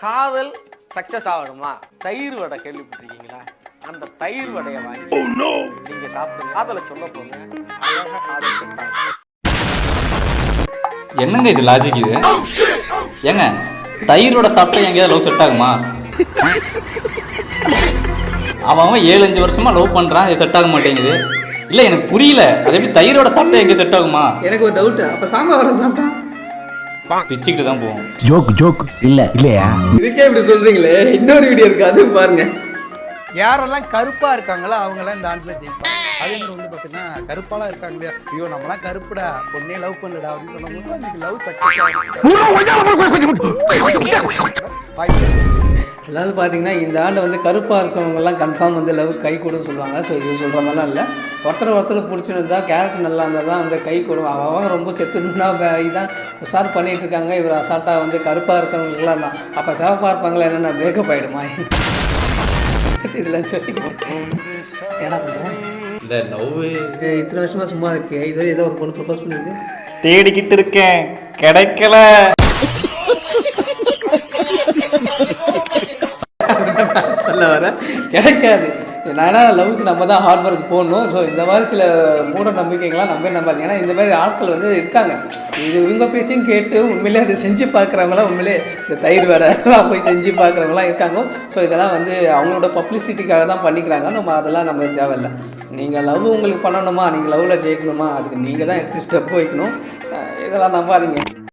காதல் சக்சஸ் ஆகணுமா? தயிர் வடை கேள்விப்பட்டிருக்கீங்களா? அந்த தயிர் வடையை வாங்கி நீங்க சாப்பிடுங்க, காதலை சொல்ல போங்க, அழகா காதல் செட்டாங்க. என்னங்க இது லாஜிக் இது? ஏங்க தயிரோட சாப்பிட்டா எங்கேயாவது லவ் செட் ஆகுமா? அவன் 7-5 வருஷமா லவ் பண்றான், இது செட் ஆக மாட்டேங்குது. இல்ல எனக்கு புரியல, அது எப்படி தயிரோட சாப்பிட்டா எங்க செட் ஆகுமா? எனக்கு ஒரு டவுட். அப்ப சாம்பார் வர சாப்பிட்டா பிச்சுக்கிட்டு தான் போவோம். ஜோக் இல்லையா? இதுக்கே இப்படி சொல்றீங்களே, இன்னொரு வீடியோ இருக்கு, அது பாருங்க. யாரெல்லாம் கருப்பா இருக்காங்களோ அவங்களாம் இந்த ஆண்டுல ஜெயிப்பாங்க. அதே மாதிரி வந்து பாத்தீங்கன்னா கருப்பாலாம் இருக்காங்க இல்லையா, ஐயோ நம்மளாம் கருப்புடா, பொண்ணே லவ் பண்ணுடா அப்படின்னு சொன்னவங்க இன்னைக்கு லவ் சக்சஸ் அதாவது பார்த்தீங்கன்னா இந்த ஆண்டு வந்து கருப்பாக இருக்கிறவங்கலாம் கன்ஃபார்ம் வந்து லவ் கை கொடுன்னு சொல்லுவாங்க. ஸோ இது சொல்கிற மாதிரிலாம் இல்லை. ஒருத்தர் பிடிச்சிருந்தா கேரக்டர் நல்லா இருந்தால் தான் வந்து கை கொடுக்கும். அவங்க ரொம்ப செத்துனா இதான் உஷார் பண்ணிகிட்டு இருக்காங்க. இவர் அசால்ட்டாக வந்து கருப்பாக இருக்கிறவங்களுக்குலாம் தான். அப்போ சிவப்பாக இருப்பாங்களா என்னென்ன பிரேக்கப் ஆகிடுமா இதெல்லாம் சொல்லி என்ன பண்ணுறேன்? இல்லை லவ் இத்தனை வருஷமாக சும்மா இருக்கு. இது ஏதோ ஒரு பொண்ணு ப்ரப்போஸ் பண்ணிருக்கு, தேடிக்கிட்டு இருக்கேன், கிடைக்கல. சொல்ல வர கிடைக்காது. ஏன்னா லவ்வுக்கு நம்ம தான் ஹார்ட் ஒர்க் போடணும். ஸோ இந்த மாதிரி சில மூட நம்பிக்கைகள்லாம் நம்பாதீங்க. ஏன்னா இந்த மாதிரி ஆட்கள் வந்து இருக்காங்க. இது இவங்க பேச்சையும் கேட்டு உண்மையிலே அதை செஞ்சு பார்க்குறவங்களாம், உண்மையிலே இந்த தயிர் வேடைலாம் போய் செஞ்சு பார்க்குறவங்களாம் இருக்காங்க. ஸோ இதெல்லாம் வந்து அவங்களோட பப்ளிசிட்டிக்காக தான் பண்ணிக்கிறாங்க. அதெல்லாம் நம்ம தேவையில்லை. நீங்கள் லவ் உங்களுக்கு பண்ணணுமா, நீங்கள் லவ்வில் ஜெயிக்கணுமா, அதுக்கு நீங்கள் தான் எடுத்து ஸ்டெப் வைக்கணும். இதெல்லாம் நம்பாதீங்க.